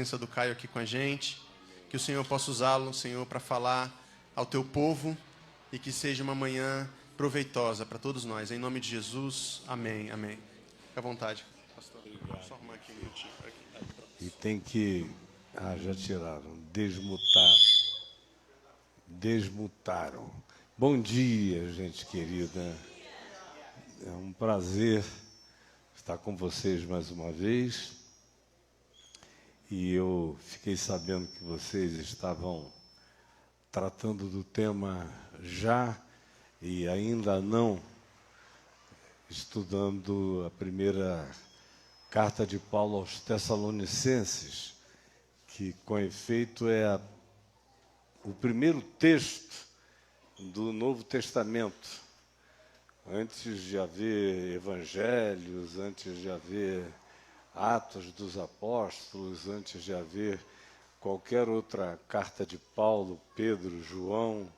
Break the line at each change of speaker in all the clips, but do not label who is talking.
presença do Caio aqui com a gente, que o Senhor possa usá-lo, Senhor, para falar ao teu povo e que seja uma manhã proveitosa para todos nós. Em nome de Jesus, amém, amém. Fique à vontade, pastor.
Obrigado.
Só arrumar aqui um minutinho.
E tem que... já tiraram. Desmutar. Desmutaram. Bom dia, gente querida. É um prazer estar com vocês mais uma vez. E eu fiquei sabendo que vocês estavam tratando do tema já e ainda não, estudando a primeira carta de Paulo aos Tessalonicenses, que com efeito é o primeiro texto do Novo Testamento. Antes de haver evangelhos, antes de haver Atos dos Apóstolos, antes de haver qualquer outra carta de Paulo, Pedro, João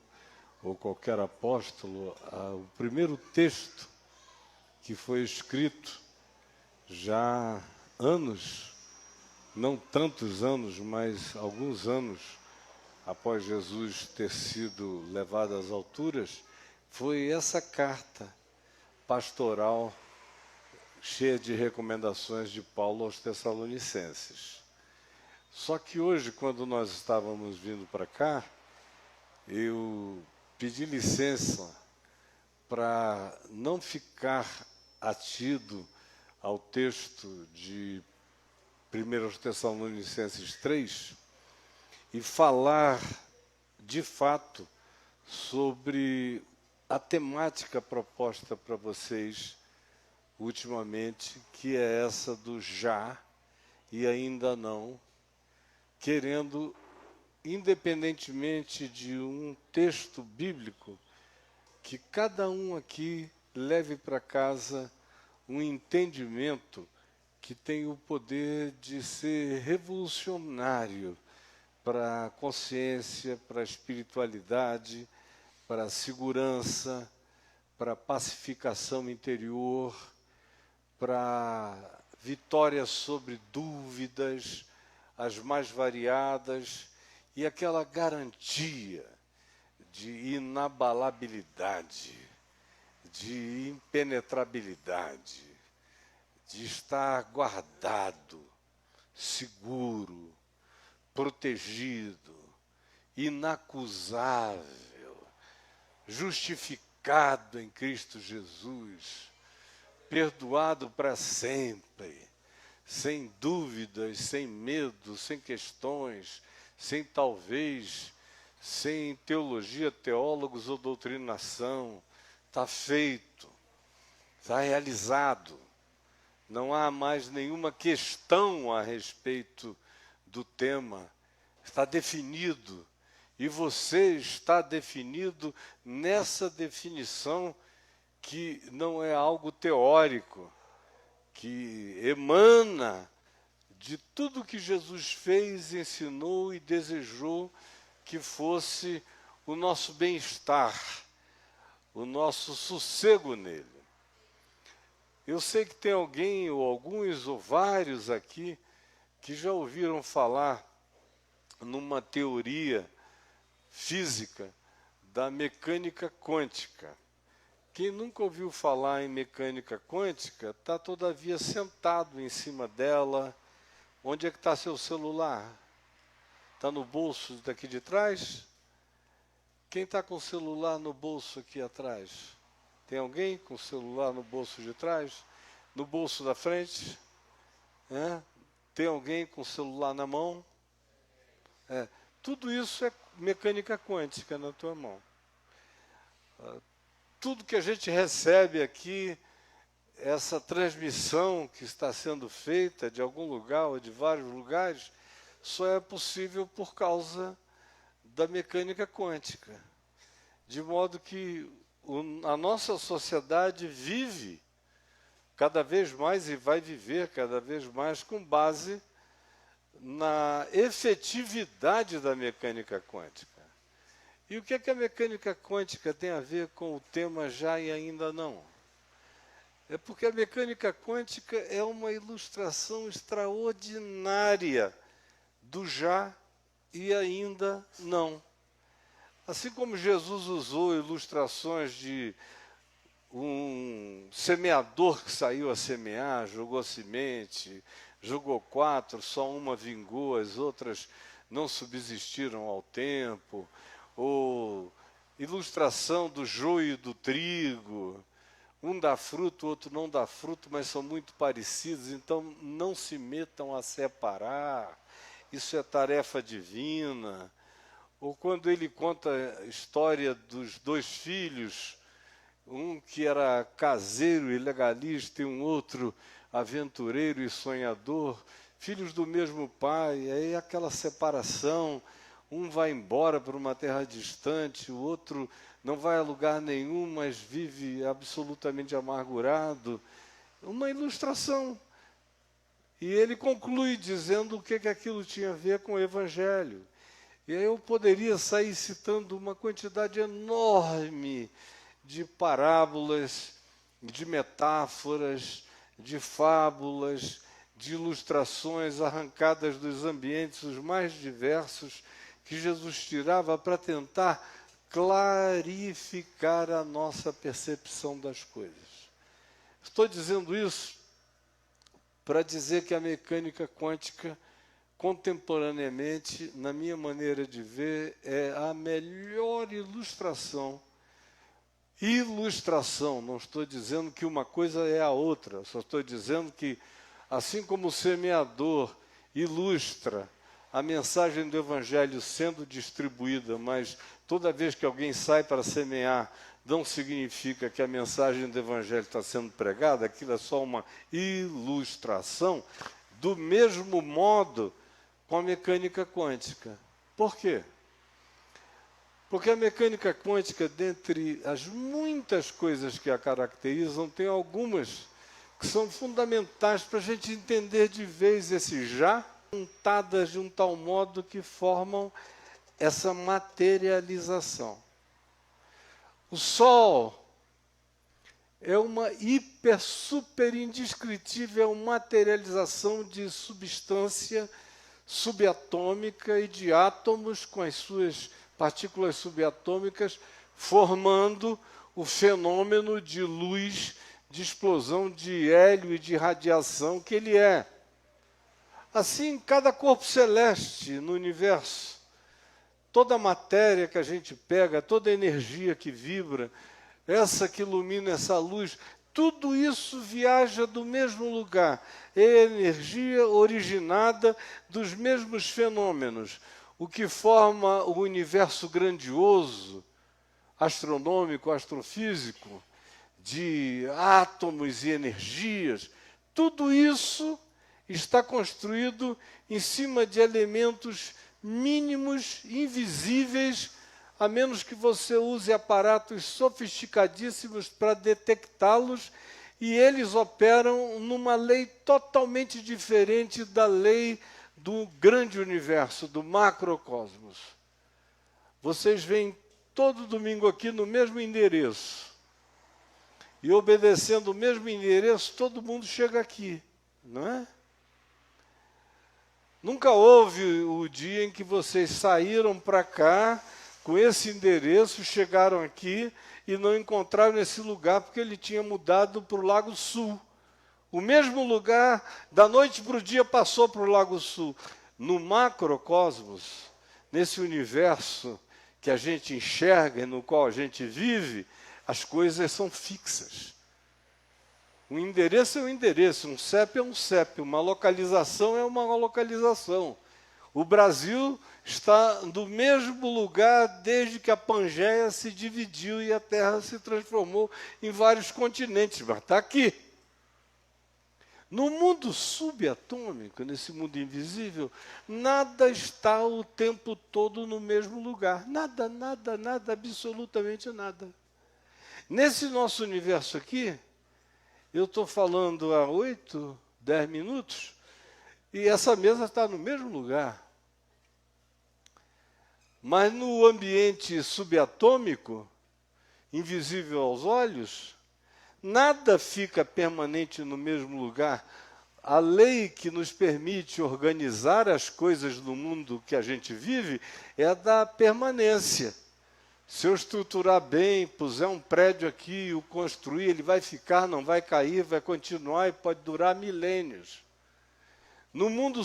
ou qualquer apóstolo, o primeiro texto que foi escrito já anos, não tantos anos, mas alguns anos após Jesus ter sido levado às alturas, foi essa carta pastoral cheia de recomendações de Paulo aos Tessalonicenses. Só que hoje, quando nós estávamos vindo para cá, eu pedi licença para não ficar atido ao texto de 1 Tessalonicenses 3 e falar, de fato, sobre a temática proposta para vocês ultimamente, que é essa do já e ainda não, querendo, independentemente de um texto bíblico, que cada um aqui leve para casa um entendimento que tem o poder de ser revolucionário para a consciência, para a espiritualidade, para a segurança, para a pacificação interior, para vitória sobre dúvidas, as mais variadas, e aquela garantia de inabalabilidade, de impenetrabilidade, de estar guardado, seguro, protegido, inacusável, justificado em Cristo Jesus, perdoado para sempre, sem dúvidas, sem medo, sem questões, sem talvez, sem teologia, teólogos ou doutrinação. Está feito, está realizado. Não há mais nenhuma questão a respeito do tema. Está definido. E você está definido nessa definição que não é algo teórico, que emana de tudo que Jesus fez, ensinou e desejou que fosse o nosso bem-estar, o nosso sossego nele. Eu sei que tem alguém, ou alguns, ou vários aqui, que já ouviram falar numa teoria física da mecânica quântica. Quem nunca ouviu falar em mecânica quântica está, todavia, sentado em cima dela. Onde é que está seu celular? Está no bolso daqui de trás? Quem está com o celular no bolso aqui atrás? Tem alguém com o celular no bolso de trás? No bolso da frente? Tem alguém com o celular na mão? Tudo isso é mecânica quântica na tua mão. Tudo que a gente recebe aqui, essa transmissão que está sendo feita de algum lugar ou de vários lugares, só é possível por causa da mecânica quântica. De modo que a nossa sociedade vive cada vez mais e vai viver cada vez mais com base na efetividade da mecânica quântica. E o que é que a mecânica quântica tem a ver com o tema já e ainda não? É porque a mecânica quântica é uma ilustração extraordinária do já e ainda não. Assim como Jesus usou ilustrações de um semeador que saiu a semear, jogou semente, jogou 4, só uma vingou, as outras não subsistiram ao tempo, ou ilustração do joio e do trigo, um dá fruto, o outro não dá fruto, mas são muito parecidos, então não se metam a separar, isso é tarefa divina. Ou quando ele conta a história dos 2 filhos, um que era caseiro e legalista e um outro aventureiro e sonhador, filhos do mesmo pai, aí aquela separação, um vai embora para uma terra distante, o outro não vai a lugar nenhum, mas vive absolutamente amargurado. Uma ilustração. E ele conclui dizendo o que aquilo tinha a ver com o Evangelho. E aí eu poderia sair citando uma quantidade enorme de parábolas, de metáforas, de fábulas, de ilustrações arrancadas dos ambientes os mais diversos que Jesus tirava para tentar clarificar a nossa percepção das coisas. Estou dizendo isso para dizer que a mecânica quântica, contemporaneamente, na minha maneira de ver, é a melhor ilustração, não estou dizendo que uma coisa é a outra, só estou dizendo que, assim como o semeador ilustra a mensagem do Evangelho sendo distribuída, mas toda vez que alguém sai para semear, não significa que a mensagem do Evangelho está sendo pregada, aquilo é só uma ilustração, do mesmo modo com a mecânica quântica. Por quê? Porque a mecânica quântica, dentre as muitas coisas que a caracterizam, tem algumas que são fundamentais para a gente entender de vez esse já, juntadas de um tal modo que formam essa materialização. O Sol é uma super indescritível materialização de substância subatômica e de átomos com as suas partículas subatômicas, formando o fenômeno de luz, de explosão de hélio e de radiação que ele é. Assim, cada corpo celeste no universo, toda a matéria que a gente pega, toda a energia que vibra, essa que ilumina essa luz, tudo isso viaja do mesmo lugar. É energia originada dos mesmos fenômenos, o que forma o universo grandioso, astronômico, astrofísico, de átomos e energias. Tudo isso está construído em cima de elementos mínimos, invisíveis, a menos que você use aparatos sofisticadíssimos para detectá-los, e eles operam numa lei totalmente diferente da lei do grande universo, do macrocosmos. Vocês vêm todo domingo aqui no mesmo endereço, e obedecendo o mesmo endereço, todo mundo chega aqui, não é? Nunca houve o dia em que vocês saíram para cá com esse endereço, chegaram aqui e não encontraram esse lugar porque ele tinha mudado para o Lago Sul. O mesmo lugar, da noite para o dia, passou para o Lago Sul. No macrocosmos, nesse universo que a gente enxerga e no qual a gente vive, as coisas são fixas. Um endereço é um endereço, um CEP é um CEP, uma localização é uma localização. O Brasil está no mesmo lugar desde que a Pangeia se dividiu e a Terra se transformou em vários continentes, mas está aqui. No mundo subatômico, nesse mundo invisível, nada está o tempo todo no mesmo lugar. Nada, nada, nada, absolutamente nada. Nesse nosso universo aqui, eu estou falando há 8, 10 minutos, e essa mesa está no mesmo lugar. Mas no ambiente subatômico, invisível aos olhos, nada fica permanente no mesmo lugar. a lei que nos permite organizar as coisas no mundo que a gente vive é a da permanência. Se eu estruturar bem, puser um prédio aqui, o construir, ele vai ficar, não vai cair, vai continuar e pode durar milênios. No mundo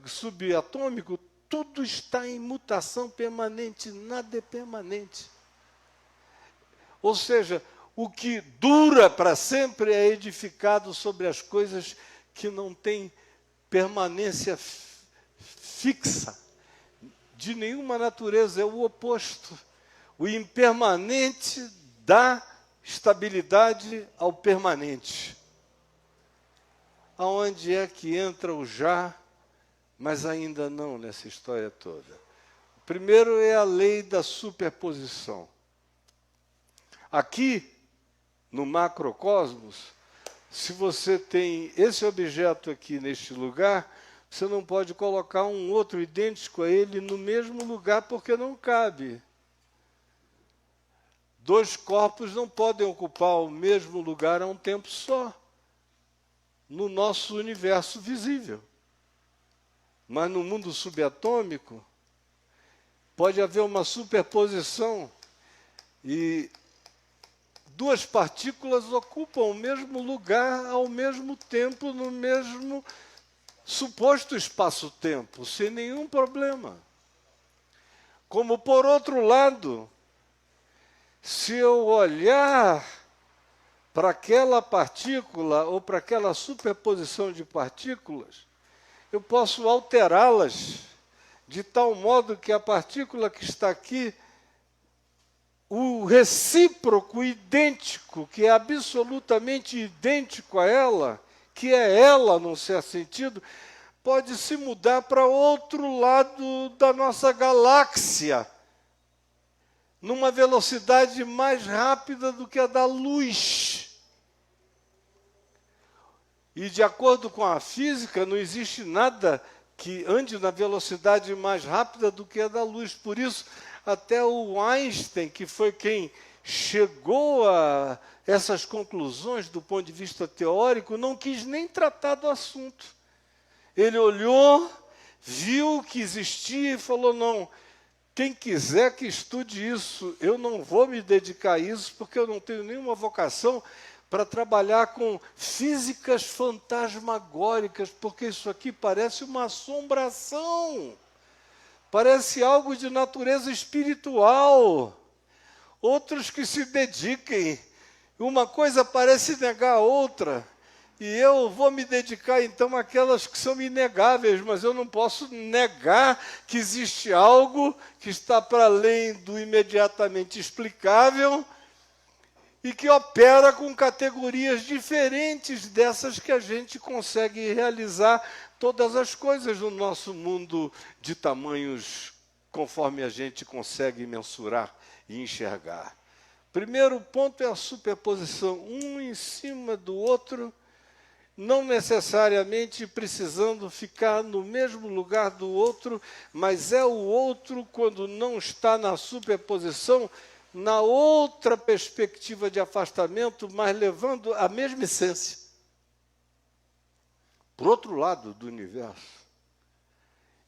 subatômico, tudo está em mutação permanente, nada é permanente. Ou seja, o que dura para sempre é edificado sobre as coisas que não têm permanência fixa, de nenhuma natureza, é o oposto. O impermanente dá estabilidade ao permanente. Aonde é que entra o já, mas ainda não nessa história toda? O primeiro é a lei da superposição. Aqui, no macrocosmos, se você tem esse objeto aqui neste lugar, você não pode colocar um outro idêntico a ele no mesmo lugar porque não cabe. Dois corpos não podem ocupar o mesmo lugar a um tempo só, no nosso universo visível. Mas no mundo subatômico, pode haver uma superposição e duas partículas ocupam o mesmo lugar ao mesmo tempo, no mesmo suposto espaço-tempo, sem nenhum problema. Como, por outro lado, se eu olhar para aquela partícula ou para aquela superposição de partículas, eu posso alterá-las de tal modo que a partícula que está aqui, o recíproco idêntico, que é absolutamente idêntico a ela, que é ela, num certo sentido, pode se mudar para outro lado da nossa galáxia, numa velocidade mais rápida do que a da luz. E, de acordo com a física, não existe nada que ande na velocidade mais rápida do que a da luz. Por isso, até o Einstein, que foi quem chegou a essas conclusões do ponto de vista teórico, não quis nem tratar do assunto. Ele olhou, viu que existia e falou, não, quem quiser que estude isso, eu não vou me dedicar a isso, porque eu não tenho nenhuma vocação para trabalhar com físicas fantasmagóricas, porque isso aqui parece uma assombração, parece algo de natureza espiritual. Outros que se dediquem, uma coisa parece negar a outra, e eu vou me dedicar então àquelas que são inegáveis, mas eu não posso negar que existe algo que está para além do imediatamente explicável e que opera com categorias diferentes dessas que a gente consegue realizar todas as coisas no nosso mundo de tamanhos conforme a gente consegue mensurar e enxergar. Primeiro ponto é a superposição, um em cima do outro, não necessariamente precisando ficar no mesmo lugar do outro, mas é o outro, quando não está na superposição, na outra perspectiva de afastamento, mas levando a mesma essência. Por outro lado do universo.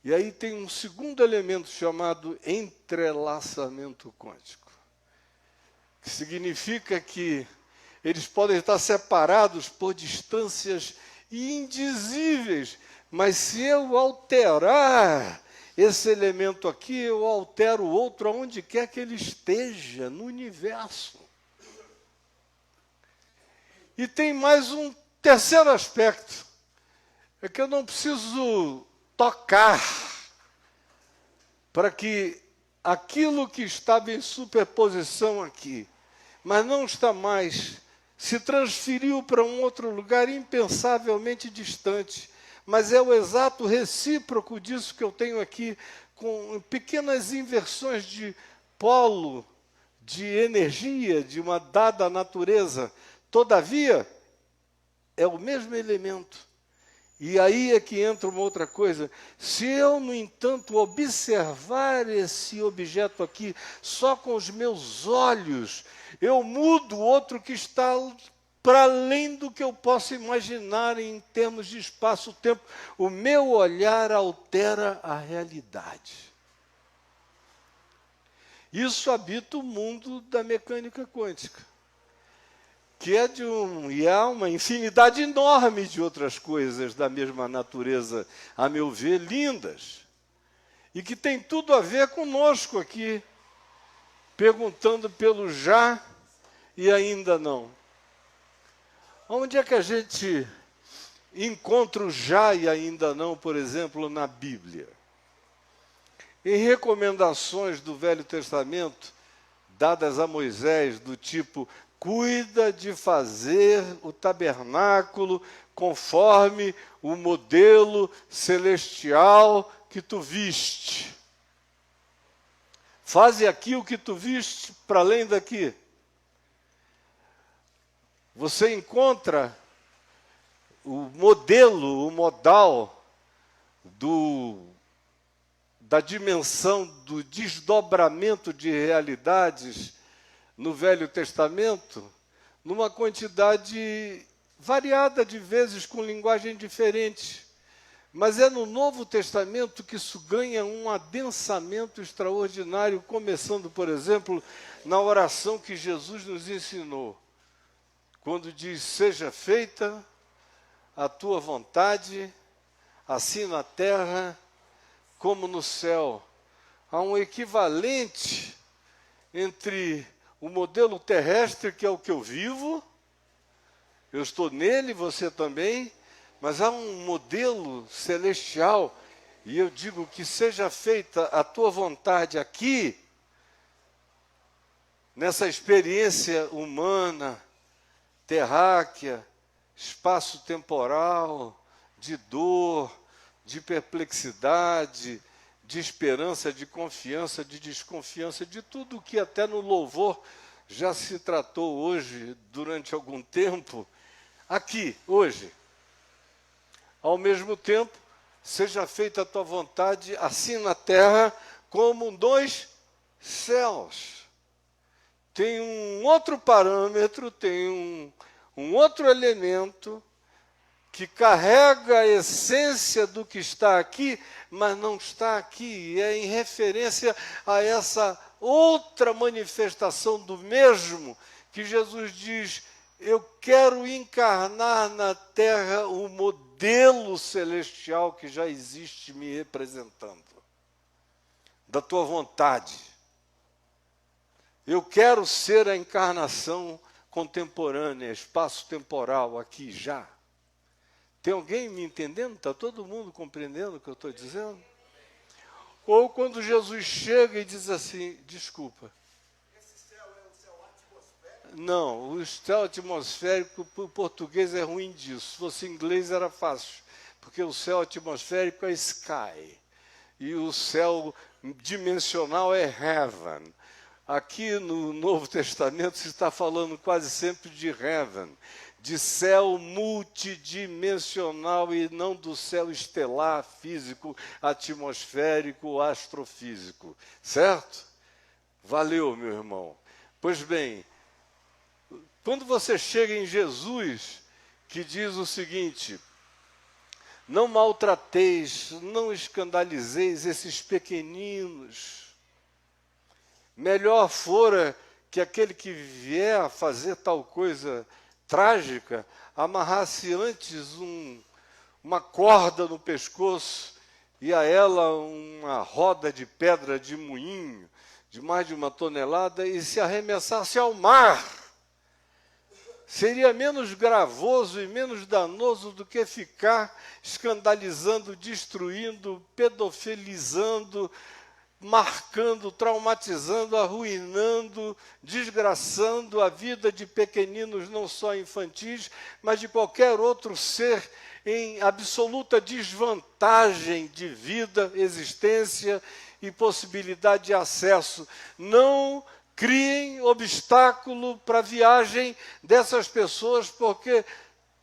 E aí tem um segundo elemento chamado entrelaçamento quântico, que significa que eles podem estar separados por distâncias indizíveis, mas se eu alterar esse elemento aqui, eu altero o outro aonde quer que ele esteja no universo. E tem mais um terceiro aspecto, é que eu não preciso tocar para que aquilo que estava em superposição aqui, mas não está mais, se transferiu para um outro lugar impensavelmente distante, mas é o exato recíproco disso que eu tenho aqui, com pequenas inversões de polo, de energia, de uma dada natureza. Todavia, é o mesmo elemento. E aí é que entra uma outra coisa. Se eu, no entanto, observar esse objeto aqui só com os meus olhos, eu mudo o outro que está para além do que eu posso imaginar em termos de espaço-tempo. O meu olhar altera a realidade. Isso habita o mundo da mecânica quântica, que é e há uma infinidade enorme de outras coisas da mesma natureza, a meu ver, lindas, e que tem tudo a ver conosco aqui, perguntando pelo já e ainda não. Onde é que a gente encontra o já e ainda não, por exemplo, na Bíblia? Em recomendações do Velho Testamento, dadas a Moisés, do tipo: cuida de fazer o tabernáculo conforme o modelo celestial que tu viste. Faze aqui o que tu viste para além daqui. Você encontra o modelo, o modal da dimensão do desdobramento de realidades no Velho Testamento, numa quantidade variada de vezes, com linguagem diferente. Mas é no Novo Testamento que isso ganha um adensamento extraordinário, começando, por exemplo, na oração que Jesus nos ensinou, quando diz: seja feita a tua vontade, assim na terra como no céu. Há um equivalente entre o modelo terrestre, que é o que eu vivo, eu estou nele, você também, mas há um modelo celestial, e eu digo que seja feita a tua vontade aqui, nessa experiência humana, terráquea, espaço-temporal, de dor, de perplexidade, de esperança, de confiança, de desconfiança, de tudo que até no louvor já se tratou hoje, durante algum tempo, aqui, hoje. Ao mesmo tempo, seja feita a tua vontade, assim na terra como nos céus. Tem um outro parâmetro, tem um outro elemento que carrega a essência do que está aqui, mas não está aqui. E é em referência a essa outra manifestação do mesmo que Jesus diz: eu quero encarnar na terra o modelo celestial que já existe me representando, da tua vontade. Eu quero ser a encarnação contemporânea, espaço-temporal, aqui, já. Tem alguém me entendendo? Está todo mundo compreendendo o que eu estou dizendo? Ou quando Jesus chega e diz assim: desculpa.
Esse céu é o céu atmosférico?
Não, o céu atmosférico, o português é ruim disso. Se fosse em inglês era fácil, porque o céu atmosférico é sky, e o céu dimensional é heaven. Aqui no Novo Testamento se está falando quase sempre de heaven, de céu multidimensional, e não do céu estelar, físico, atmosférico, astrofísico. Certo? Valeu, meu irmão. Pois bem, quando você chega em Jesus, que diz o seguinte: não maltrateis, não escandalizeis esses pequeninos. Melhor fora que aquele que vier a fazer tal coisa trágica amarrasse antes uma corda no pescoço e a ela uma roda de pedra de moinho de mais de 1 tonelada e se arremessasse ao mar. Seria menos gravoso e menos danoso do que ficar escandalizando, destruindo, pedofilizando, marcando, traumatizando, arruinando, desgraçando a vida de pequeninos, não só infantis, mas de qualquer outro ser em absoluta desvantagem de vida, existência e possibilidade de acesso. Não criem obstáculo para a viagem dessas pessoas, porque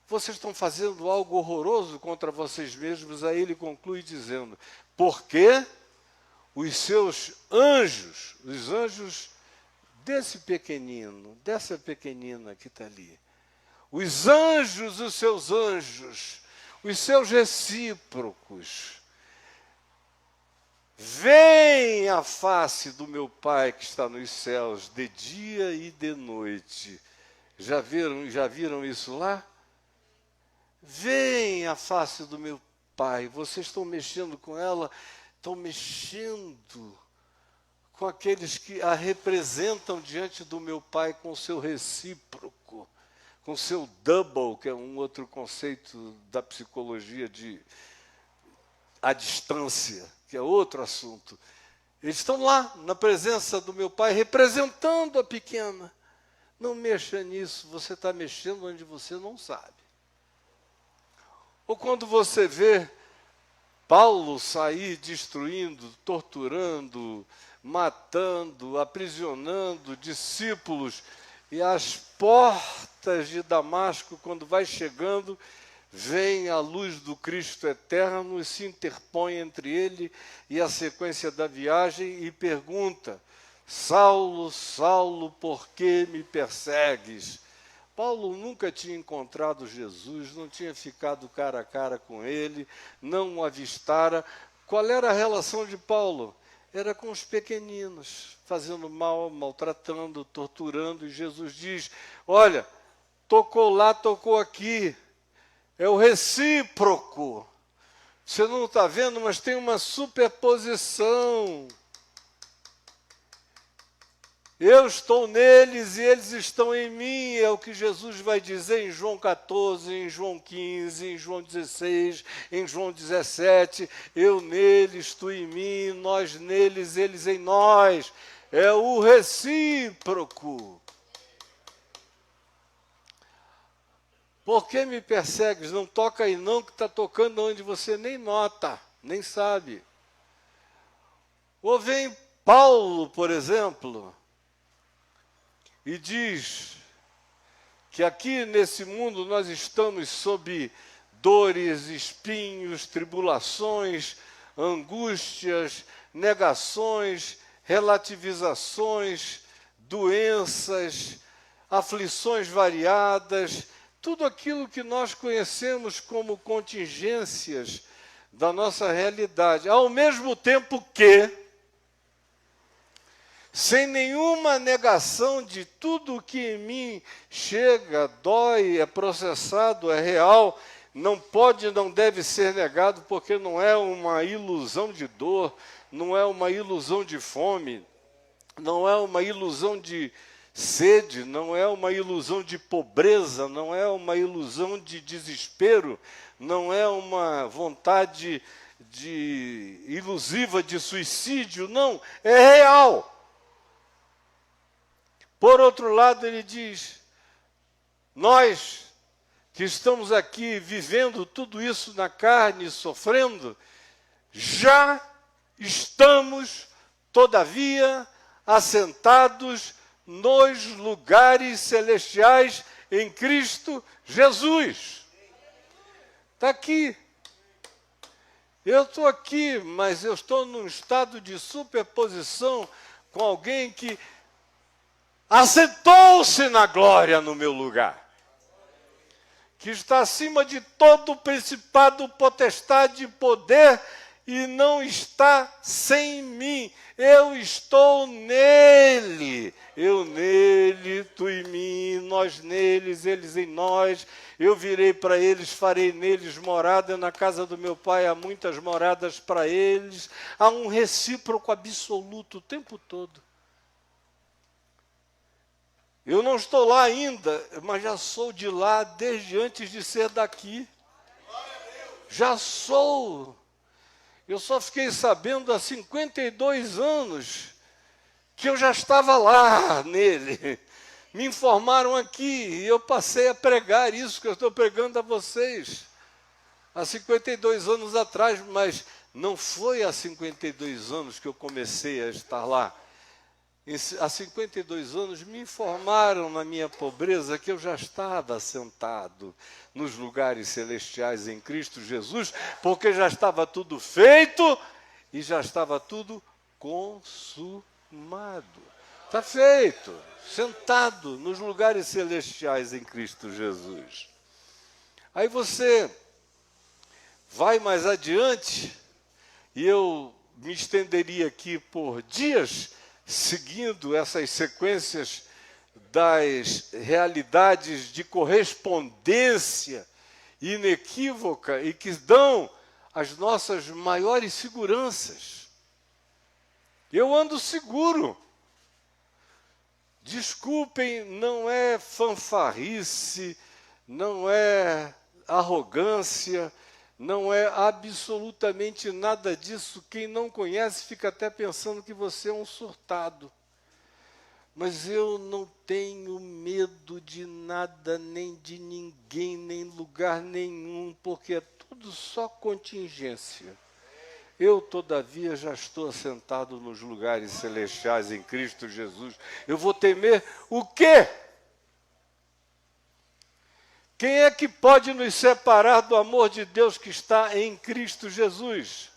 vocês estão fazendo algo horroroso contra vocês mesmos. Aí ele conclui dizendo: porque os seus anjos, os anjos desse pequenino, dessa pequenina que está ali, os anjos, os seus recíprocos, veem a face do meu Pai que está nos céus de dia e de noite. Já viram isso lá? Veem a face do meu Pai. Vocês estão mexendo com ela, estão mexendo com aqueles que a representam diante do meu Pai com o seu recíproco, com o seu double, que é um outro conceito da psicologia de a distância, que é outro assunto. Eles estão lá, na presença do meu Pai, representando a pequena. Não mexa nisso, você está mexendo onde você não sabe. Ou quando você vê Paulo sair destruindo, torturando, matando, aprisionando discípulos, e as portas de Damasco, quando vai chegando, vem a luz do Cristo eterno e se interpõe entre ele e a sequência da viagem e pergunta: Saulo, Saulo, por que me persegues? Paulo nunca tinha encontrado Jesus, não tinha ficado cara a cara com ele, não o avistara. Qual era a relação de Paulo? Era com os pequeninos, fazendo mal, maltratando, torturando. E Jesus diz: olha, tocou lá, tocou aqui. É o recíproco. Você não está vendo, mas tem uma superposição. Eu estou neles e eles estão em mim, é o que Jesus vai dizer em João 14, em João 15, em João 16, em João 17. Eu neles, tu em mim, nós neles, eles em nós. É o recíproco. Por que me persegues? Não toca aí não, que está tocando onde você nem nota, nem sabe. Ou vem Paulo, por exemplo, e diz que aqui nesse mundo nós estamos sob dores, espinhos, tribulações, angústias, negações, relativizações, doenças, aflições variadas, tudo aquilo que nós conhecemos como contingências da nossa realidade. Ao mesmo tempo que, sem nenhuma negação de tudo que em mim chega, dói, é processado, é real, não pode, não deve ser negado, porque não é uma ilusão de dor, não é uma ilusão de fome, não é uma ilusão de sede, não é uma ilusão de pobreza, não é uma ilusão de desespero, não é uma vontade ilusiva de suicídio, não, é real. Por outro lado, ele diz: nós que estamos aqui vivendo tudo isso na carne, sofrendo, já estamos, todavia, assentados nos lugares celestiais em Cristo Jesus. Está aqui. Eu estou aqui, mas eu estou num estado de superposição com alguém que assentou-se na glória no meu lugar, que está acima de todo principado, potestade e poder, e não está sem mim. Eu estou nele. Eu nele, tu em mim, nós neles, eles em nós. Eu virei para eles, farei neles morada. Na casa do meu Pai há muitas moradas para eles. Há um recíproco absoluto o tempo todo. Eu não estou lá ainda, mas já sou de lá desde antes de ser daqui. Já sou. Eu só fiquei sabendo há 52 anos que eu já estava lá nele. Me informaram aqui e eu passei a pregar isso que eu estou pregando a vocês. Há 52 anos atrás, mas não foi há 52 anos que eu comecei a estar lá. Há 52 anos me informaram na minha pobreza que eu já estava sentado nos lugares celestiais em Cristo Jesus, porque já estava tudo feito e já estava tudo consumado. Está feito, sentado nos lugares celestiais em Cristo Jesus. Aí você vai mais adiante, e eu me estenderia aqui por dias, seguindo essas sequências das realidades de correspondência inequívoca e que dão as nossas maiores seguranças. Eu ando seguro. Desculpem, não é fanfarrice, não é arrogância, não é absolutamente nada disso. Quem não conhece fica até pensando que você é um surtado. Mas eu não tenho medo de nada, nem de ninguém, nem lugar nenhum, porque é tudo só contingência. Eu, todavia, já estou assentado nos lugares celestiais em Cristo Jesus. Eu vou temer o quê? Quem é que pode nos separar do amor de Deus que está em Cristo Jesus?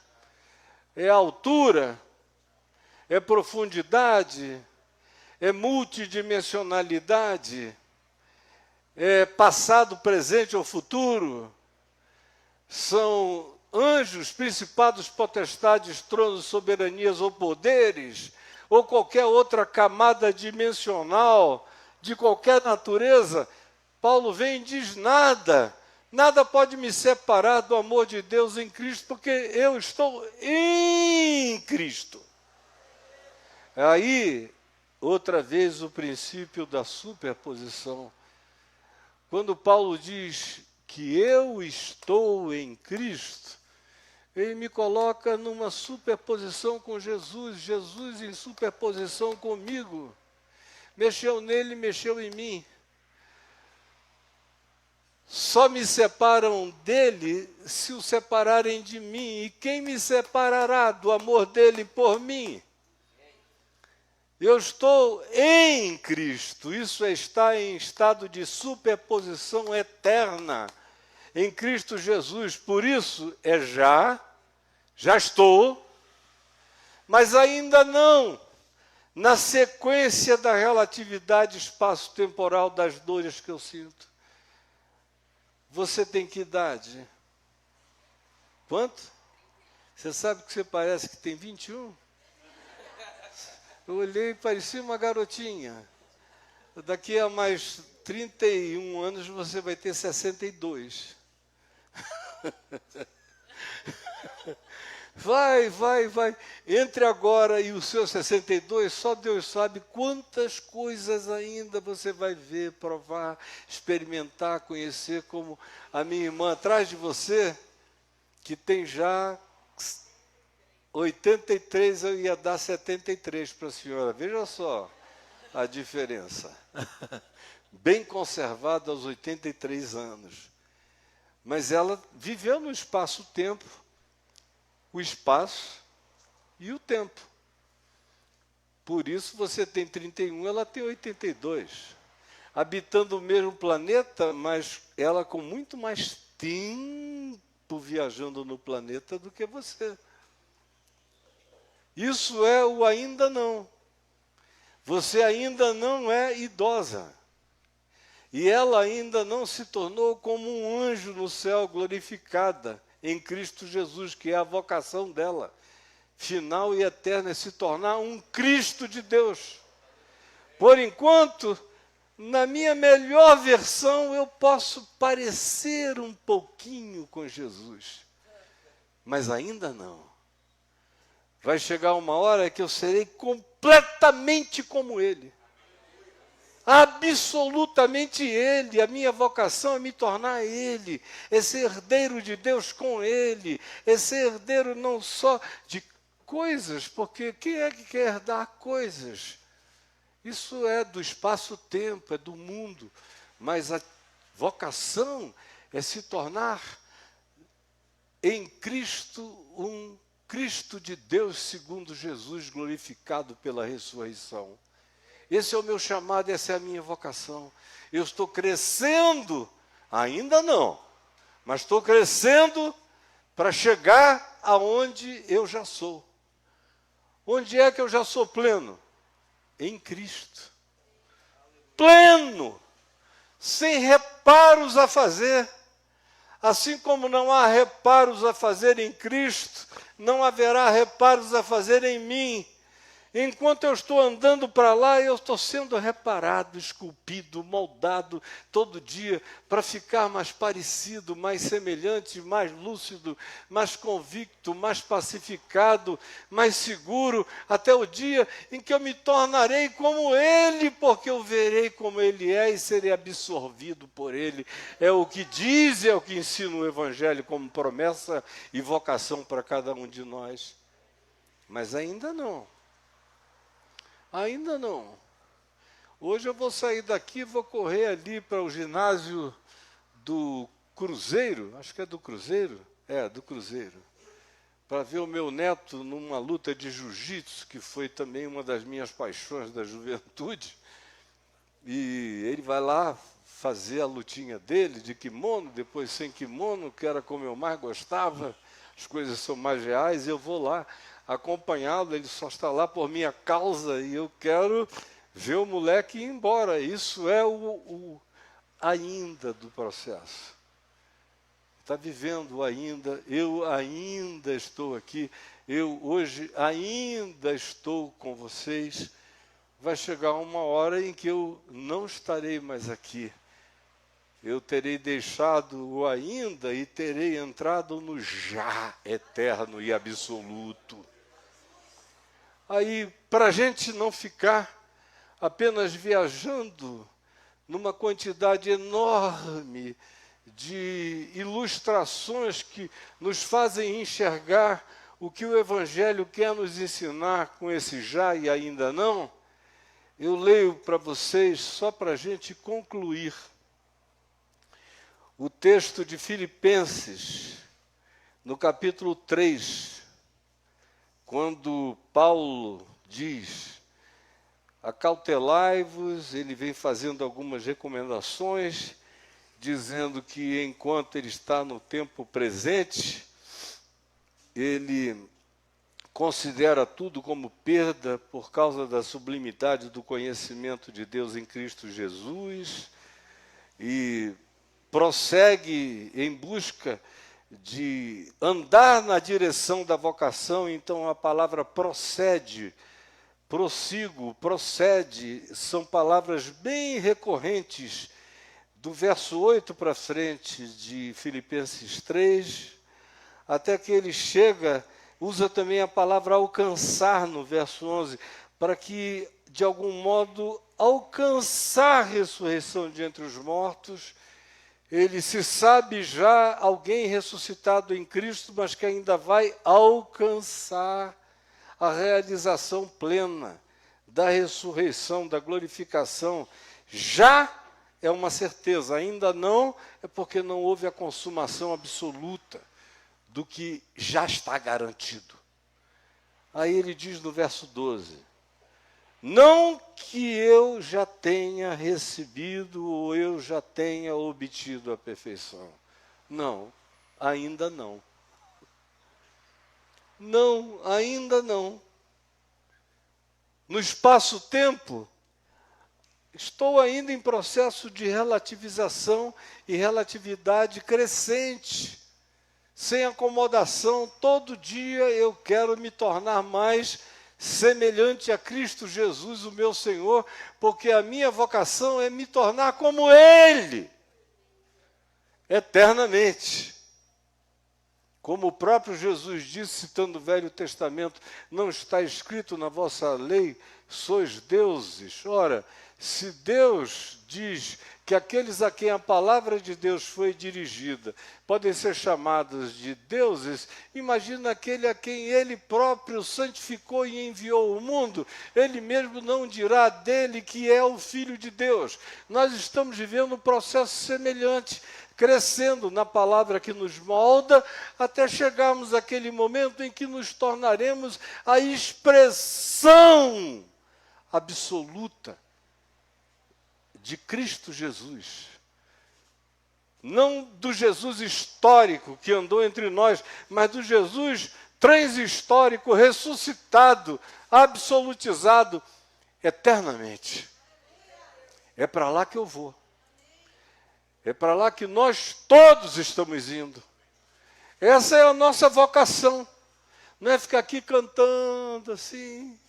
É altura? É profundidade? É multidimensionalidade? É passado, presente ou futuro? São anjos, principados, potestades, tronos, soberanias ou poderes? Ou qualquer outra camada dimensional, de qualquer natureza? Paulo vem e diz: nada pode me separar do amor de Deus em Cristo, porque eu estou em Cristo. Aí, outra vez, o princípio da superposição. Quando Paulo diz que eu estou em Cristo, ele me coloca numa superposição com Jesus, Jesus em superposição comigo. Mexeu nele, mexeu em mim. Só me separam dele se o separarem de mim. E quem me separará do amor dele por mim? Eu estou em Cristo. Isso é estar em estado de superposição eterna em Cristo Jesus. Por isso é já estou, mas ainda não na sequência da relatividade espaço-temporal das dores que eu sinto. Você tem que idade? Quanto? Você sabe que você parece que tem 21? Eu olhei e parecia uma garotinha. Daqui a mais 31 anos você vai ter 62. Vai. Entre agora e os seus 62, só Deus sabe quantas coisas ainda você vai ver, provar, experimentar, conhecer, como a minha irmã atrás de você, que tem já 83, eu ia dar 73 para a senhora. Veja só a diferença. Bem conservada aos 83 anos. Mas ela viveu no espaço-tempo, o espaço e o tempo. Por isso você tem 31, ela tem 82. Habitando o mesmo planeta, mas ela com muito mais tempo viajando no planeta do que você. Isso é o ainda não. Você ainda não é idosa. E ela ainda não se tornou como um anjo no céu, glorificada em Cristo Jesus, que é a vocação dela, final e eterna, é se tornar um Cristo de Deus. Por enquanto, na minha melhor versão, eu posso parecer um pouquinho com Jesus, mas ainda não. Vai chegar uma hora que eu serei completamente como Ele. Absolutamente Ele. A minha vocação é me tornar Ele, é ser herdeiro de Deus com Ele, é ser herdeiro não só de coisas, porque quem é que quer herdar coisas? Isso é do espaço-tempo, é do mundo, mas a vocação é se tornar em Cristo um Cristo de Deus segundo Jesus, glorificado pela ressurreição. Esse é o meu chamado, essa é a minha vocação. Eu estou crescendo, ainda não, mas estou crescendo para chegar aonde eu já sou. Onde é que eu já sou pleno? em Cristo. Pleno, sem reparos a fazer. Assim como não há reparos a fazer em Cristo, não haverá reparos a fazer em mim. Enquanto eu estou andando para lá, eu estou sendo reparado, esculpido, moldado todo dia para ficar mais parecido, mais semelhante, mais lúcido, mais convicto, mais pacificado, mais seguro, até o dia em que eu me tornarei como Ele, porque eu verei como Ele é e serei absorvido por Ele. É o que diz, é o que ensina o Evangelho como promessa e vocação para cada um de nós. Mas ainda não. Ainda não. Hoje eu vou sair daqui e vou correr ali para o ginásio do Cruzeiro, acho que é do Cruzeiro, do Cruzeiro, para ver o meu neto numa luta de jiu-jitsu, que foi também uma das minhas paixões da juventude. E ele vai lá fazer a lutinha dele, de kimono, depois sem kimono, que era como eu mais gostava, as coisas são mais reais, eu vou lá acompanhá-lo, ele só está lá por minha causa e eu quero ver o moleque ir embora. Isso é o ainda do processo. Está vivendo ainda, eu ainda estou aqui, eu hoje ainda estou com vocês. Vai chegar uma hora em que eu não estarei mais aqui. Eu terei deixado o ainda e terei entrado no já eterno e absoluto. Aí, para a gente não ficar apenas viajando numa quantidade enorme de ilustrações que nos fazem enxergar o que o Evangelho quer nos ensinar com esse já e ainda não, eu leio para vocês, só para a gente concluir, o texto de Filipenses, no capítulo 3, quando Paulo diz: acautelai-vos, ele vem fazendo algumas recomendações, dizendo que enquanto ele está no tempo presente, ele considera tudo como perda por causa da sublimidade do conhecimento de Deus em Cristo Jesus, e prossegue em busca de andar na direção da vocação. Então a palavra procede, prossigo, procede, são palavras bem recorrentes do verso 8 para frente de Filipenses 3, até que ele chega, usa também a palavra alcançar no verso 11, para que, de algum modo, alcançar a ressurreição de entre os mortos. Ele se sabe já alguém ressuscitado em Cristo, mas que ainda vai alcançar a realização plena da ressurreição, da glorificação. Já é uma certeza, ainda não é porque não houve a consumação absoluta do que já está garantido. Aí ele diz no verso 12, não que eu já tenha recebido ou eu já tenha obtido a perfeição. Não, ainda não. Não, ainda não. No espaço-tempo, estou ainda em processo de relativização e relatividade crescente. Sem acomodação, todo dia eu quero me tornar mais semelhante a Cristo Jesus, o meu Senhor, porque a minha vocação é me tornar como Ele, eternamente. Como o próprio Jesus disse, citando o Velho Testamento, não está escrito na vossa lei, sois deuses. Ora, se Deus diz que aqueles a quem a palavra de Deus foi dirigida podem ser chamados de deuses, imagina aquele a quem Ele próprio santificou e enviou ao mundo. Ele mesmo não dirá dele que é o Filho de Deus. Nós estamos vivendo um processo semelhante, crescendo na palavra que nos molda, até chegarmos àquele momento em que nos tornaremos a expressão absoluta de Cristo Jesus. Não do Jesus histórico que andou entre nós, mas do Jesus transhistórico, ressuscitado, absolutizado eternamente. É para lá que eu vou. É para lá que nós todos estamos indo. Essa é a nossa vocação. Não é ficar aqui cantando assim.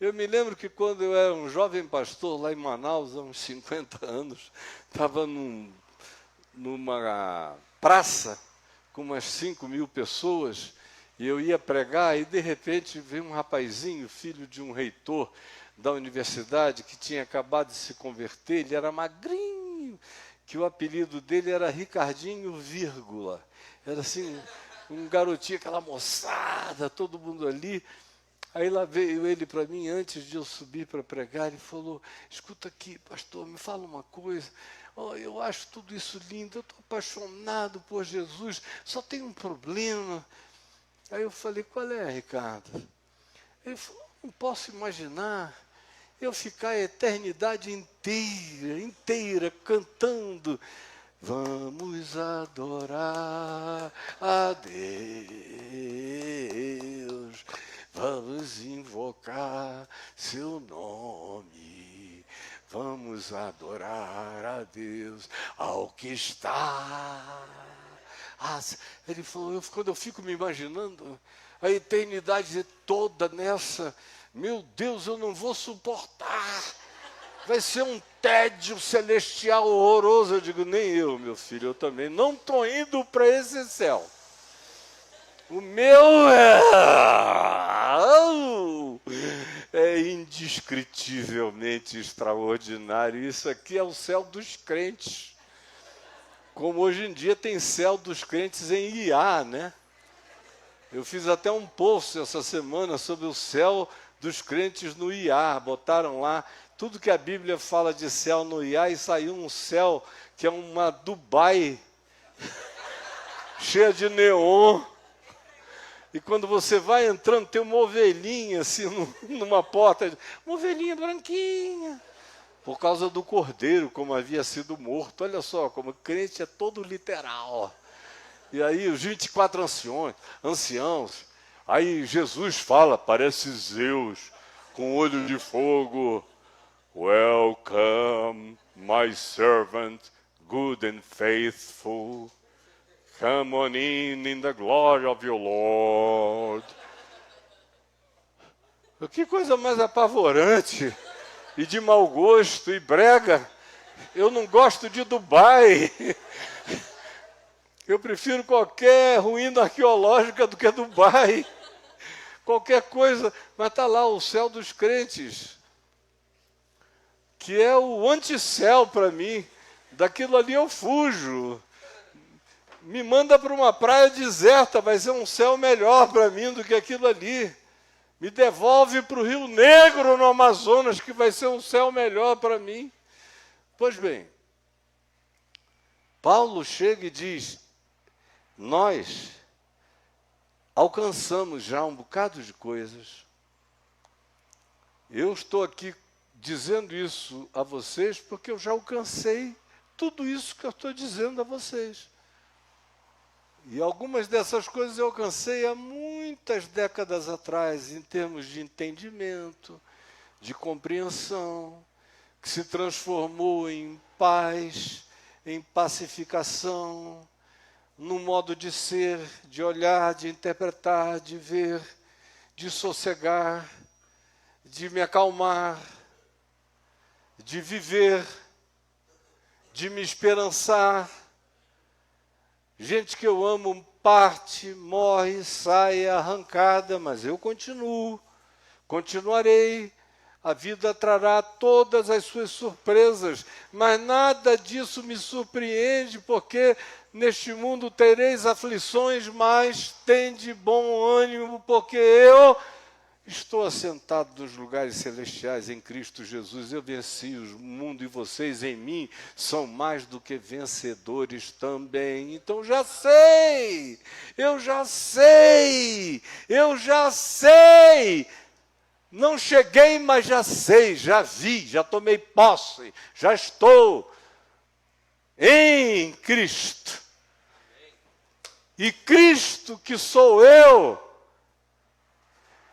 Eu me lembro que quando eu era um jovem pastor lá em Manaus, há uns 50 anos, estava numa praça com umas 5.000 pessoas, e eu ia pregar, e de repente veio um rapazinho, filho de um reitor da universidade, que tinha acabado de se converter. Ele era magrinho, que o apelido dele era Ricardinho, vírgula. Era assim, um garotinho, aquela moçada, todo mundo ali. Aí lá veio ele para mim, antes de eu subir para pregar, ele falou: escuta aqui, pastor, me fala uma coisa. Oh, eu acho tudo isso lindo, eu estou apaixonado por Jesus, só tem um problema. Aí eu falei: qual é, Ricardo? Ele falou: não posso imaginar eu ficar a eternidade inteira cantando: vamos adorar a Deus, vamos invocar seu nome, vamos adorar a Deus ao que está. Ele falou: quando eu fico me imaginando a eternidade toda nessa, meu Deus, eu não vou suportar. Vai ser um tédio celestial horroroso. Eu digo: nem eu, meu filho, eu também não estou indo para esse céu. O meu é indescritivelmente extraordinário. Isso aqui é o céu dos crentes. Como hoje em dia tem céu dos crentes em IA, né? Eu fiz até um post essa semana sobre o céu dos crentes no IA. Botaram lá tudo que a Bíblia fala de céu no IA, e saiu um céu que é uma Dubai cheia de neon. E quando você vai entrando, tem uma ovelhinha assim numa porta, uma ovelhinha branquinha, por causa do cordeiro, como havia sido morto. Olha só, como crente é todo literal. E aí os 24 anciãos, aí Jesus fala, parece Zeus, com olho de fogo: welcome, my servant, good and faithful. Come on in the glory of your Lord. Que coisa mais apavorante e de mau gosto e brega. Eu não gosto de Dubai. Eu prefiro qualquer ruína arqueológica do que Dubai. Qualquer coisa, mas está lá o céu dos crentes, que é o anticéu para mim. Daquilo ali eu fujo. Me manda para uma praia deserta, vai ser um céu melhor para mim do que aquilo ali. Me devolve para o Rio Negro, no Amazonas, que vai ser um céu melhor para mim. Pois bem, Paulo chega e diz: nós alcançamos já um bocado de coisas. Eu estou aqui dizendo isso a vocês porque eu já alcancei tudo isso que eu estou dizendo a vocês. E algumas dessas coisas eu alcancei há muitas décadas atrás, em termos de entendimento, de compreensão, que se transformou em paz, em pacificação, num modo de ser, de olhar, de interpretar, de ver, de sossegar, de me acalmar, de viver, de me esperançar. Gente que eu amo parte, morre, sai, é arrancada, mas eu continuo, continuarei. A vida trará todas as suas surpresas, mas nada disso me surpreende, porque neste mundo tereis aflições, mas tende bom ânimo, porque eu estou assentado nos lugares celestiais em Cristo Jesus. Eu venci o mundo e vocês em mim são mais do que vencedores também. Então já sei, eu já sei. Não cheguei, mas já sei, já vi, já tomei posse, já estou em Cristo. E Cristo, que sou eu,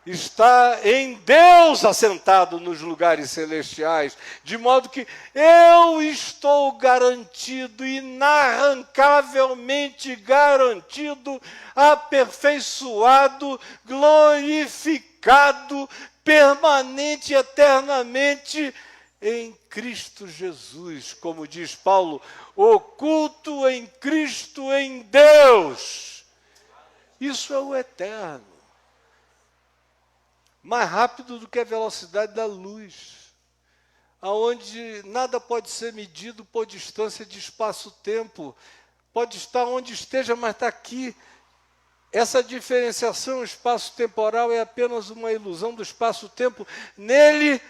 está em Deus assentado nos lugares celestiais, de modo que eu estou garantido, inarrancavelmente garantido, aperfeiçoado, glorificado, permanente, eternamente em Cristo Jesus, como diz Paulo, oculto em Cristo, em Deus. Isso é o eterno. Mais rápido do que a velocidade da luz, aonde nada pode ser medido por distância de espaço-tempo. Pode estar onde esteja, mas está aqui. Essa diferenciação espaço-temporal é apenas uma ilusão do espaço-tempo. Nele,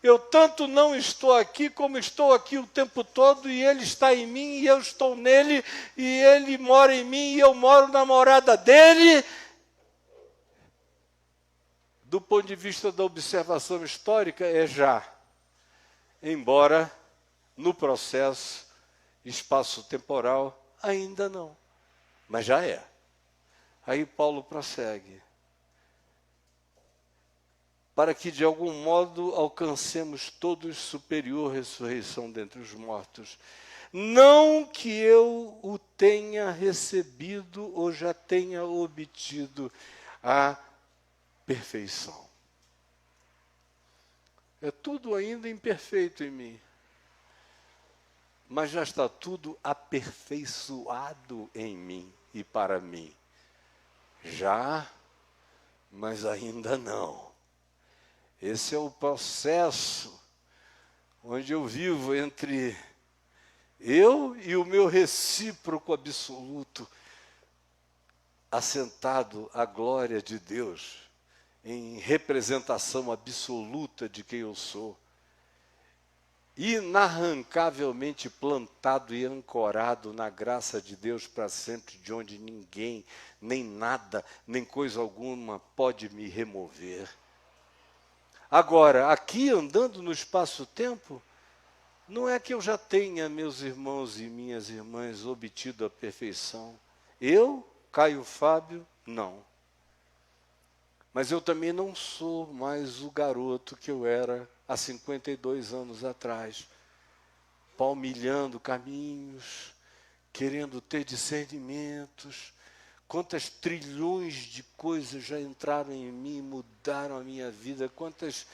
eu tanto não estou aqui, como estou aqui o tempo todo, e ele está em mim, e eu estou nele, e ele mora em mim, e eu moro na morada dele. Do ponto de vista da observação histórica, é já. Embora, no processo espaço-temporal, ainda não. Mas já é. Aí Paulo prossegue. Para que, de algum modo, alcancemos todos superior ressurreição dentre os mortos. Não que eu o tenha recebido ou já tenha obtido a perfeição. É tudo ainda imperfeito em mim, mas já está tudo aperfeiçoado em mim e para mim. Já, mas ainda não. Esse é o processo onde eu vivo entre eu e o meu recíproco absoluto, assentado à glória de Deus, em representação absoluta de quem eu sou, inarrancavelmente plantado e ancorado na graça de Deus para sempre, de onde ninguém, nem nada, nem coisa alguma pode me remover. Agora, aqui andando no espaço-tempo, não é que eu já tenha, meus irmãos e minhas irmãs, obtido a perfeição. Eu, Caio Fábio, não. Mas eu também não sou mais o garoto que eu era há 52 anos atrás, palmilhando caminhos, querendo ter discernimentos. Quantas trilhões de coisas já entraram em mim, mudaram a minha vida, quantas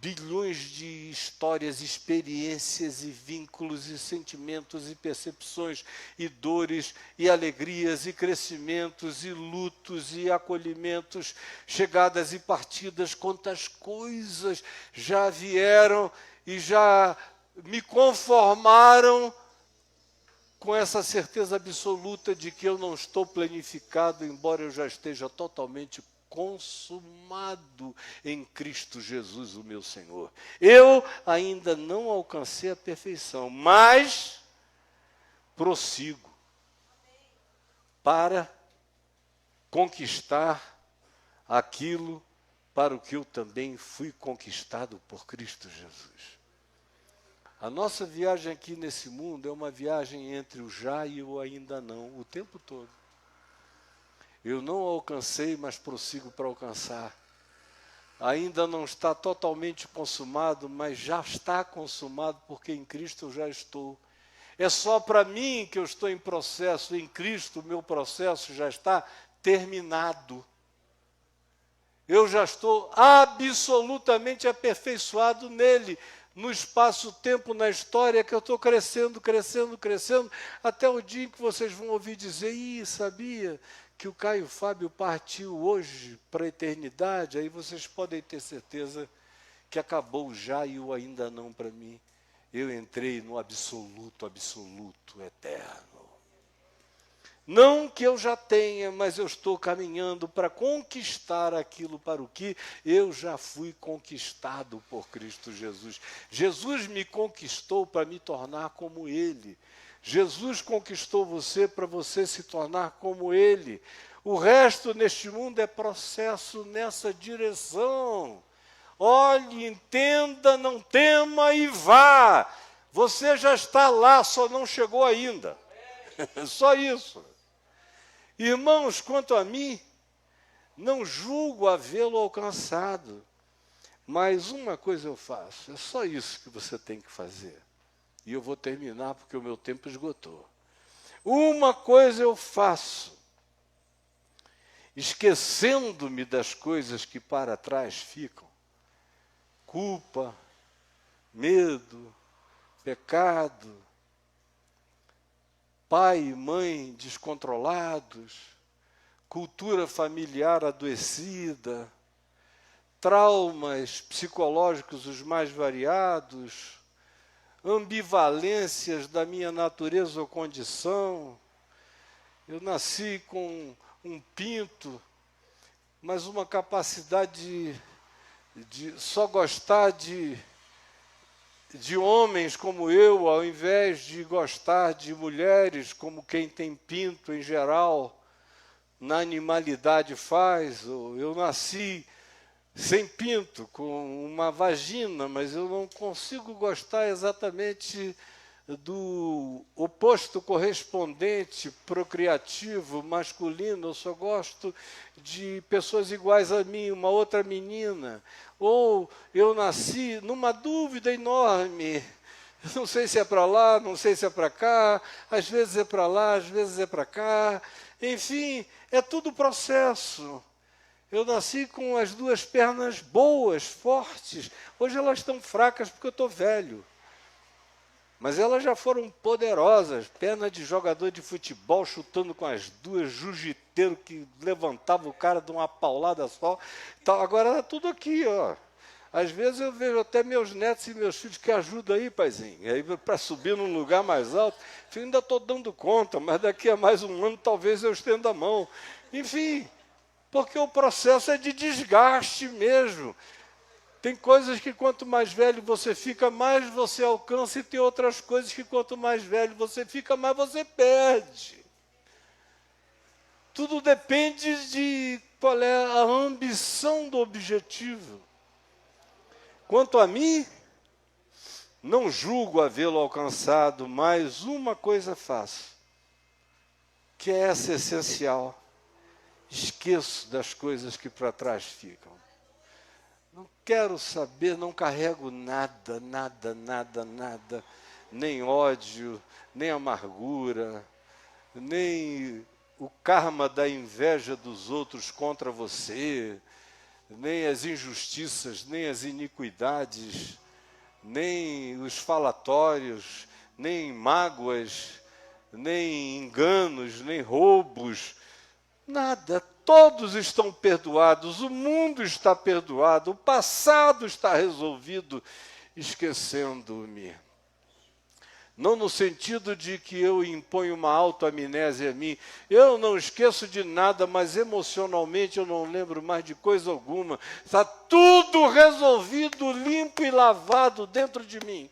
bilhões de histórias, experiências e vínculos e sentimentos e percepções e dores e alegrias e crescimentos e lutos e acolhimentos, chegadas e partidas, quantas coisas já vieram e já me conformaram com essa certeza absoluta de que eu não estou planificado, embora eu já esteja totalmente consumado em Cristo Jesus, o meu Senhor. Eu ainda não alcancei a perfeição, mas prossigo para conquistar aquilo para o que eu também fui conquistado por Cristo Jesus. A nossa viagem aqui nesse mundo é uma viagem entre o já e o ainda não, o tempo todo. Eu não alcancei, mas prossigo para alcançar. Ainda não está totalmente consumado, mas já está consumado, porque em Cristo eu já estou. É só para mim que eu estou em processo, em Cristo o meu processo já está terminado. Eu já estou absolutamente aperfeiçoado nele, no espaço-tempo, na história, que eu estou crescendo, crescendo, crescendo, até o dia em que vocês vão ouvir dizer, sabia que o Caio Fábio partiu hoje para a eternidade? Aí vocês podem ter certeza que acabou já e o ainda não para mim. Eu entrei no absoluto, absoluto, eterno. Não que eu já tenha, mas eu estou caminhando para conquistar aquilo para o que eu já fui conquistado por Cristo Jesus. Jesus me conquistou para me tornar como Ele. Jesus conquistou você para você se tornar como Ele. O resto neste mundo é processo nessa direção. Olhe, entenda, não tema e vá. Você já está lá, só não chegou ainda. Só isso. Irmãos, quanto a mim, Não julgo havê-lo alcançado, mas uma coisa eu faço, é só isso que você tem que fazer. E eu vou terminar porque o meu tempo esgotou. Uma coisa eu faço, esquecendo-me das coisas que para trás ficam. Culpa, medo, pecado, pai e mãe descontrolados, cultura familiar adoecida, traumas psicológicos os mais variados, ambivalências da minha natureza ou condição. Eu nasci com um pinto, mas uma capacidade de só gostar de homens como eu, ao invés de gostar de mulheres como quem tem pinto em geral, na animalidade faz. Eu nasci sem pinto, com uma vagina, mas eu não consigo gostar exatamente do oposto correspondente, procriativo, masculino. Eu só gosto de pessoas iguais a mim, uma outra menina. Ou eu nasci numa dúvida enorme. Não sei se é para lá, não sei se é para cá, às vezes é para lá, às vezes é para cá. Enfim, é tudo processo. Eu nasci com as duas pernas boas, fortes. Hoje elas estão fracas porque eu estou velho. Mas elas já foram poderosas. Perna de jogador de futebol, chutando com as duas, jiu-jiteiro que levantava o cara de uma paulada só. Então, agora está tudo aqui, ó. Às vezes eu vejo até meus netos e meus filhos que ajudam aí, paizinho. Aí para subir num lugar mais alto. Eu ainda estou dando conta, mas daqui a mais um ano talvez eu estenda a mão. Enfim, porque o processo é de desgaste mesmo. Tem coisas que quanto mais velho você fica, mais você alcança, e tem outras coisas que quanto mais velho você fica, mais você perde. Tudo depende de qual é a ambição do objetivo. Quanto a mim, não julgo havê-lo alcançado, mas uma coisa faço, que é essa essencial. Esqueço das coisas que para trás ficam. Não quero saber, não carrego nada, nada, nada, nada, nem ódio, nem amargura, nem o karma da inveja dos outros contra você, nem as injustiças, nem as iniquidades, nem os falatórios, nem mágoas, nem enganos, nem roubos, nada. Todos estão perdoados, o mundo está perdoado, o passado está resolvido, esquecendo-me. Não no sentido de que eu imponho uma autoamnésia a mim. Eu não esqueço de nada, mas emocionalmente eu não lembro mais de coisa alguma. Está tudo resolvido, limpo e lavado dentro de mim.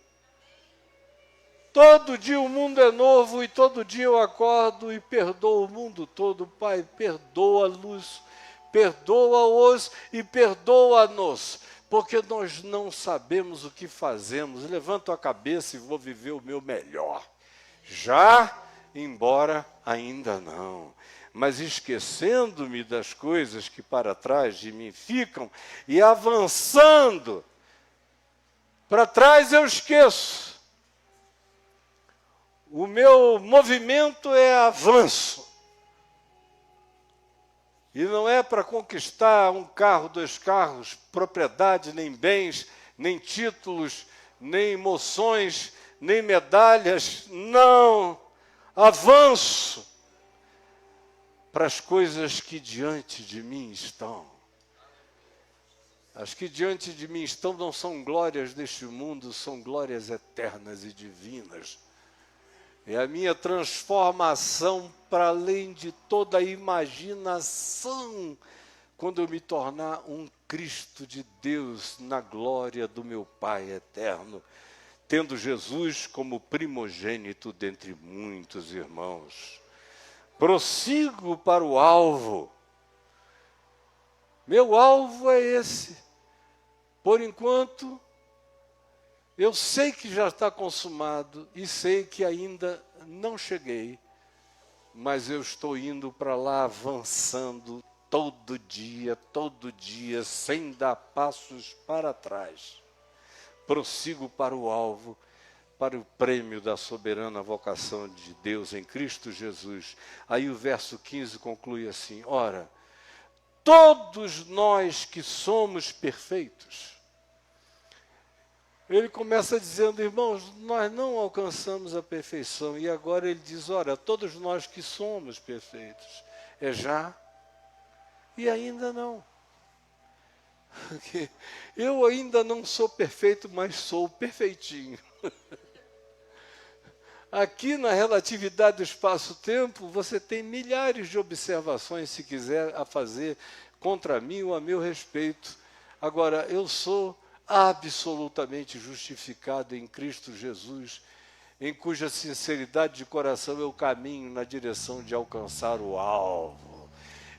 Todo dia o mundo é novo e todo dia eu acordo e perdoo o mundo todo. Pai, perdoa-los, perdoa-os e perdoa-nos. Porque nós não sabemos o que fazemos. Levanto a cabeça e vou viver o meu melhor. Já, embora ainda não. Mas esquecendo-me das coisas que para trás de mim ficam e avançando. Para trás eu esqueço. O meu movimento é avanço. E não é para conquistar um carro, 2 carros, propriedade, nem bens, nem títulos, nem emoções, nem medalhas. Não! Avanço para as coisas que diante de mim estão. As que diante de mim estão não são glórias deste mundo, são glórias eternas e divinas. É a minha transformação para além de toda a imaginação, quando eu me tornar um Cristo de Deus na glória do meu Pai eterno, tendo Jesus como primogênito dentre muitos irmãos. Prossigo para o alvo. Meu alvo é esse. Por enquanto, eu sei que já está consumado e sei que ainda não cheguei, mas eu estou indo para lá avançando todo dia, sem dar passos para trás. Prossigo para o alvo, para o prêmio da soberana vocação de Deus em Cristo Jesus. Aí o verso 15 conclui assim: ora, todos nós que somos perfeitos. Ele começa dizendo, irmãos, nós não alcançamos a perfeição. E agora ele diz, ora, todos nós que somos perfeitos. É já e ainda não. Eu ainda não sou perfeito, mas sou perfeitinho. Aqui na relatividade do espaço-tempo, você tem milhares de observações, se quiser, a fazer contra mim ou a meu respeito. Agora, eu sou absolutamente justificado em Cristo Jesus, em cuja sinceridade de coração eu caminho na direção de alcançar o alvo,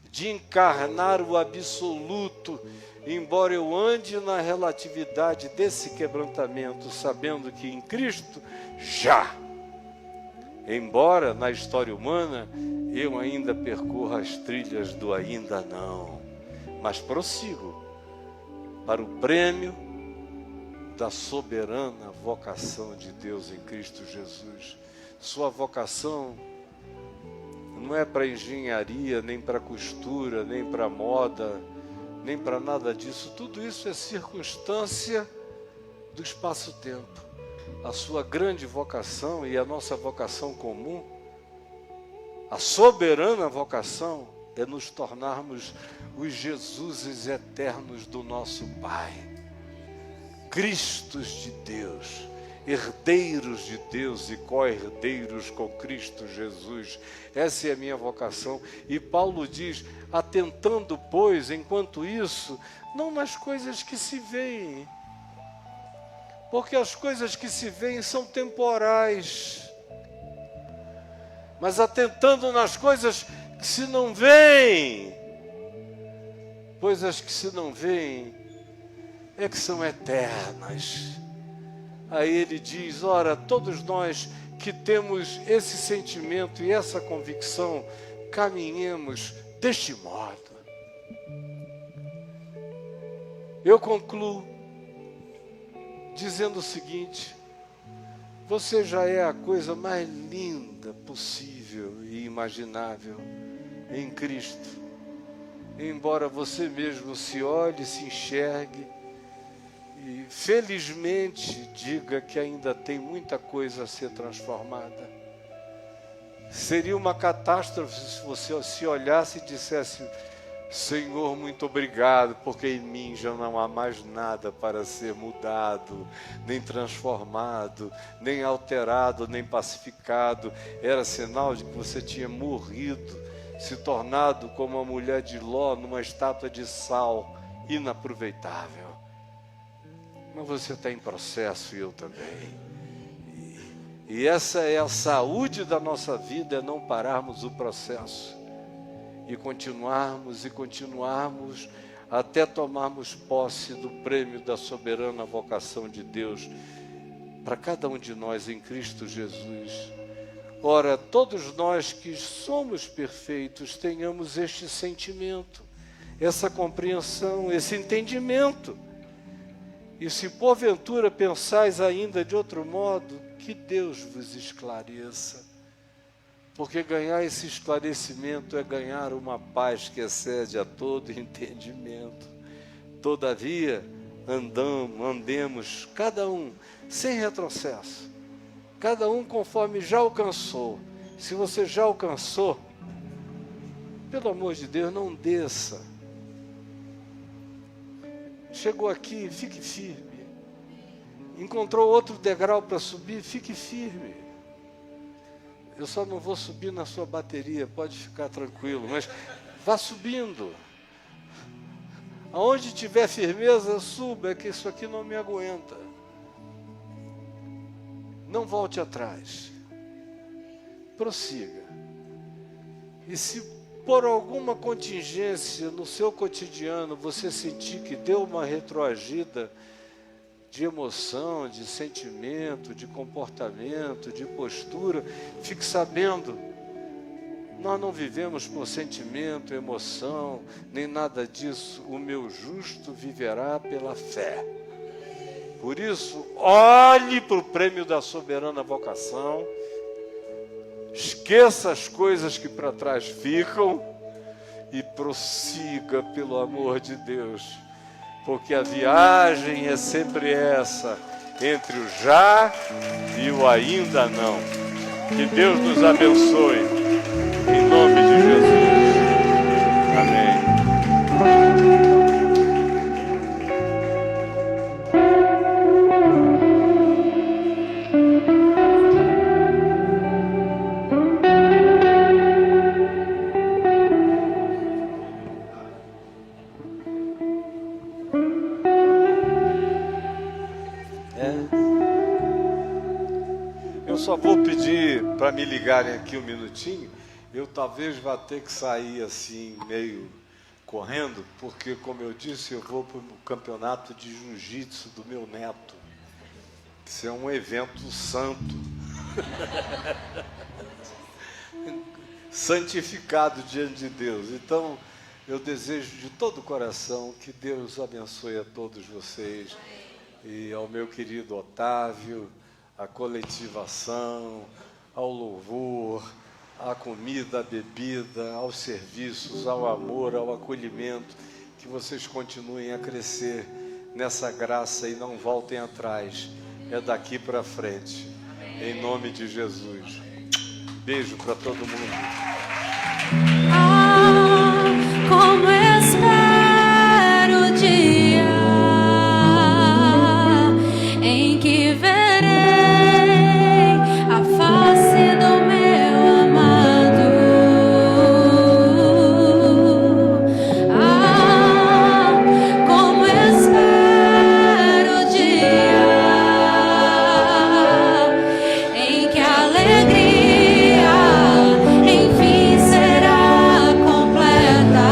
de encarnar o absoluto, embora eu ande na relatividade desse quebrantamento, sabendo que em Cristo já, embora na história humana eu ainda percorra as trilhas do ainda não, mas prossigo para o prêmio da soberana vocação de Deus em Cristo Jesus. Sua vocação não é para engenharia, nem para costura, nem para moda, nem para nada disso. Tudo isso é circunstância do espaço-tempo. A sua grande vocação e a nossa vocação comum, a soberana vocação, é nos tornarmos os Jesuses eternos do nosso Pai. Cristos de Deus, herdeiros de Deus e co-herdeiros com Cristo Jesus. Essa é a minha vocação. E Paulo diz, atentando, pois, enquanto isso, não nas coisas que se veem, porque as coisas que se veem são temporais, mas atentando nas coisas que se não veem, pois as que se não veem é que são eternas. Aí ele diz, ora, todos nós que temos esse sentimento e essa convicção, caminhemos deste modo. Eu concluo dizendo o seguinte: você já é a coisa mais linda possível e imaginável em Cristo. Embora você mesmo se olhe, se enxergue e felizmente diga que ainda tem muita coisa a ser transformada. Seria uma catástrofe se você se olhasse e dissesse, Senhor, muito obrigado, porque em mim já não há mais nada para ser mudado, nem transformado, nem alterado, nem pacificado. Era sinal de que você tinha morrido, se tornado como a mulher de Ló numa estátua de sal inaproveitável. Mas você está em processo e eu também. E essa é a saúde da nossa vida, é não pararmos o processo. E continuarmos até tomarmos posse do prêmio da soberana vocação de Deus para cada um de nós em Cristo Jesus. Ora, todos nós que somos perfeitos tenhamos este sentimento, essa compreensão, esse entendimento. E se porventura pensais ainda de outro modo, que Deus vos esclareça. Porque ganhar esse esclarecimento é ganhar uma paz que excede a todo entendimento. Todavia, andemos, cada um, sem retrocesso. Cada um conforme já alcançou. Se você já alcançou, pelo amor de Deus, não desça. Chegou aqui, fique firme. Encontrou outro degrau para subir, fique firme. Eu só não vou subir na sua bateria, pode ficar tranquilo, mas vá subindo. Aonde tiver firmeza, suba, é que isso aqui não me aguenta. Não volte atrás. Prossiga. E se por alguma contingência no seu cotidiano você sentir que deu uma retroagida de emoção, de sentimento, de comportamento, de postura, fique sabendo, Nós não vivemos por sentimento, emoção, nem nada disso. O meu justo viverá pela fé. Por isso, olhe para o prêmio da soberana vocação. Esqueça as coisas que para trás ficam e prossiga pelo amor de Deus. Porque a viagem é sempre essa, entre o já e o ainda não. Que Deus nos abençoe. Em nome de Jesus. Amém. Eu só vou pedir para me ligarem aqui um minutinho. Eu talvez vá ter que sair assim, meio correndo, porque, como eu disse, eu vou para o campeonato de jiu-jitsu do meu neto. Isso é um evento santo. Santificado diante de Deus. Então, eu desejo de todo o coração que Deus abençoe a todos vocês. E ao meu querido Otávio, à coletivação, ao louvor, à comida, à bebida, aos serviços, ao amor, ao acolhimento, que vocês continuem a crescer nessa graça e não voltem atrás, é daqui para frente, em nome de Jesus. Beijo para todo mundo.
Como espero o dia em que verei a face do meu amado. Como espero o dia em que a alegria enfim será completa.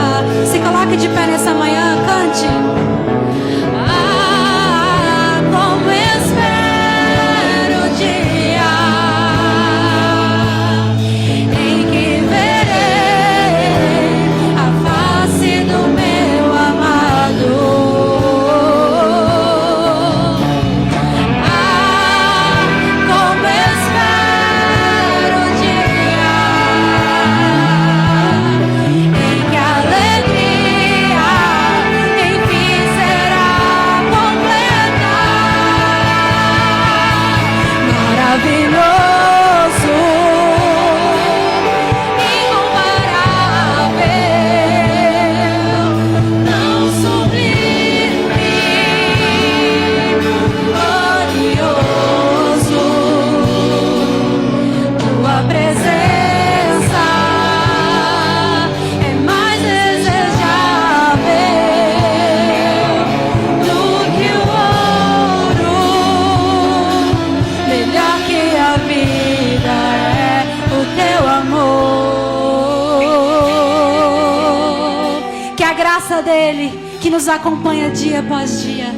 Se coloque de pé nessa manhã, cante. Como espero o dia em que verei a face do meu amado. Como espero o dia em que a alegria enfim será completa. Maravilhoso, incomparável, tão sublime, glorioso. Tua presença é mais desejável do que o ouro, melhor que a vida é o teu amor. Que a graça dele, que nos acompanha dia após dia,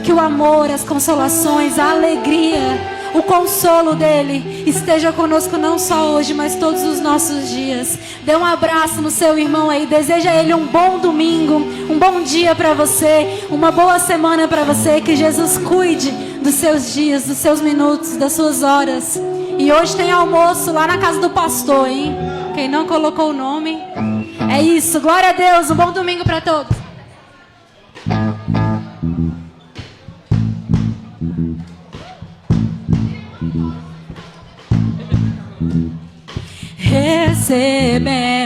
que o amor, as consolações, a alegria, o consolo dele esteja conosco não só hoje, mas todos os nossos dias. Dê um abraço no seu irmão aí, deseja a ele um bom domingo, um bom dia para você, uma boa semana para você. Que Jesus cuide dos seus dias, dos seus minutos, das suas horas. E hoje tem almoço lá na casa do pastor, hein? Quem não colocou o nome. É isso, glória a Deus, um bom domingo para todos. Recebendo